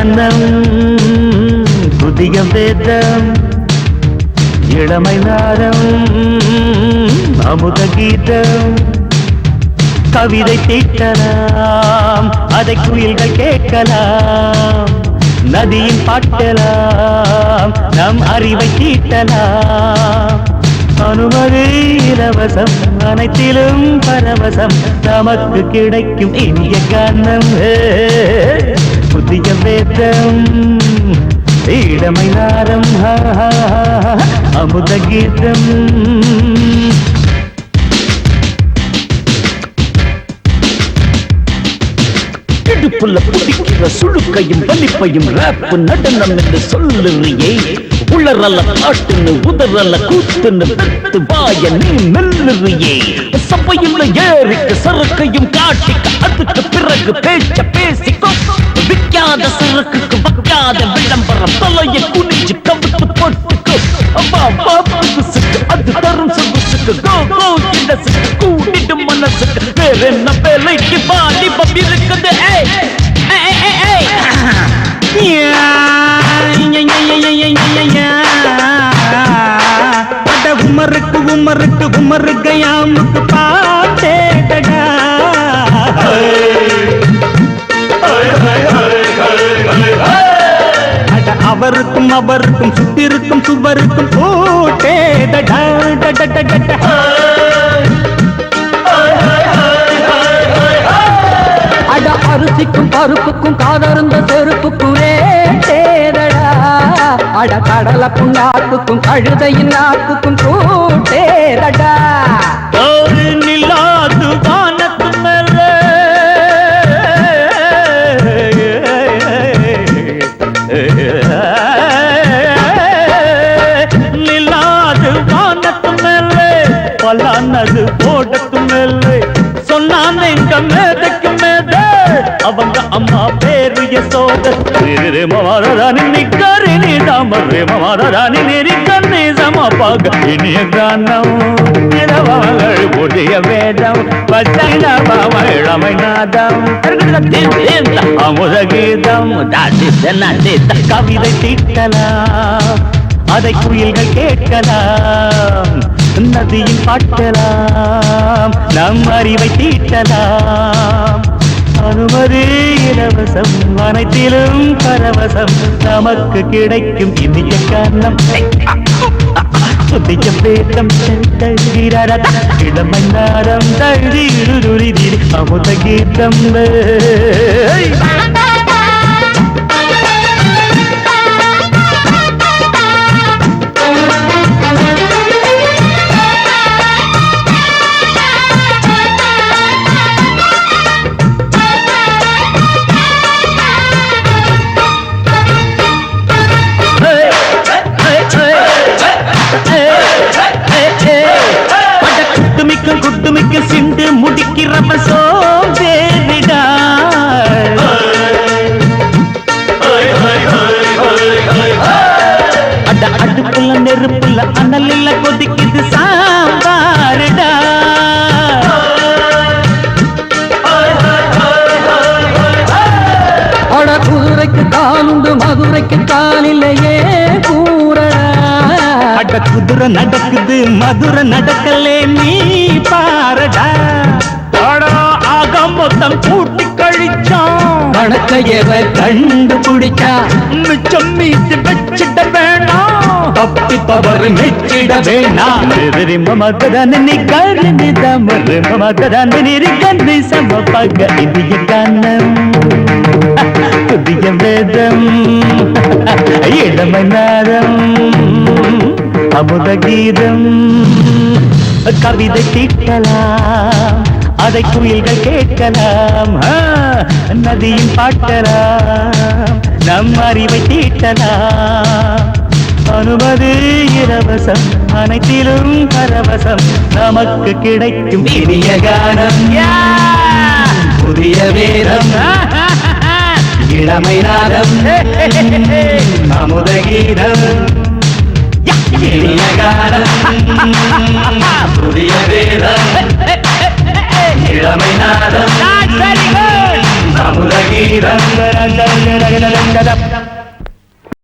கானம் புதிய வேதம் இளமை நாரம் அமுத கீதம் கவிதை தீட்டலாம் அதை குயில்கள் கேட்கலாம் நதியின் பாட்டலாம் நம் அறிவை தீட்டலாம் அனுமதி இலவசம் அனைத்திலும் பரவசம் நமக்கு கிடைக்கும் இனிய கானம் புதிய வேதம் இளமை நாரம் அமுத கீதம் இடுப்புல புடிக்கிற சுழுக்கையும் வலிப்பையும் ராப் நடனம் என்று சொல்லுறியே உளறல காட்டுன்னு உதறல கூத்துன்னு பெத்து வாய நீ மெல்லுறியே சபையுள்ள ஏறிக்கு சரக்கையும் காட்டிக்க அதுக்கு பிறகு பேச்ச பேசிக்கோ விக்காத சரக்குக்கு வைக்காத விளம்பரம் தலைய குனிஞ்சு கவிட்டு போட்டுக்கோ அப்பா பாப்புக்கு அது தரும் சொகுசுக்கு கோ கோ இந்த கூட்டிட்டு மனசுக்கு வேற என்ன வேலைக்கு வாலிபம் இருக்குது உமருக்கு உமருக்கு உமருக்கு யாமுக்கு பாட்டேடா அவருக்கும் அவருக்கும் சுத்திருக்கும் சுவருக்கும் போட்டேடா அட அரிசிக்கும் பருப்புக்கும் காதருந்த செருப்புக்கும் ரேடா அட கடலை புண்ணாக்குக்கும் கழுதையின் நாக்குக்கும் கூட்டேடா நில்லாது வானத்து மேல நில்லாது வானத்து மேல பலானது போடத்து மேல சொன்னான் எங்க மேதைக்கு மேத அவங்க அம்மா பேரு யசோத மாதாராணி நிக்கரிணி தாமரே மாதாராணி நெறி கண்ணி சமப்பாக இனிய கானம் நிலவங்கள் புதிய வேதம் பச்சை நவம இளமை நாதம் அமுத கீதம் கவிதை தீட்டலாம் அதை குயில்கள் கேட்கலாம் நதியில் பாட்டலாம் நம் அறிவை தீட்டலாம் அனுமதி இலவசம் அனைத்திலும் பரவசம் நமக்கு கிடைக்கும் இனிய கானம் புதிய வேதம் இளமை நாரம் தழுதி அமுத கீதம் குட்டுமிக்க சிண்டு முடிக்கிறப்ப சோம்பேறிடா அட அடுப்புல நெருப்புல அனலில் கொதிக்குது சாம்பாருடா அட குதிரைக்கு காலுண்டு மதுரைக்கு காலில்லையே கூறடா அட குதிரை நடக்குது மதுரை நடக்கலே நீ பாரடா ஆக மொத்தம் கூட்டி கழிச்சான் கணக்கையவ கண்டுபிடிச்சா மிச்சம் மீட்டு வச்சிட வேணாம் தப்பி தவறு மெச்சிட வேணாம் மமதனி கருணி தமரு மமதனி கண்ணி சமப்பக இந்திய கானம் புதிய வேதம் இளமை நாரம் அமுத கீதம் கவிதை தீட்டலாம் அதை குயில்கள் கேட்கலாம் நதியின் பாட்டலாம் நம் அறிவை தீட்டலாம் அனுமதி இலவசம் அனைத்திலும் பரவசம் நமக்கு கிடைக்கும் இனிய கானம் புதிய வேதம் இளமை நாதம் அமுத கீதம் இனிய கானம் புதிய வேதம் இளமை நாதம் அமுத கீதம் கீதம்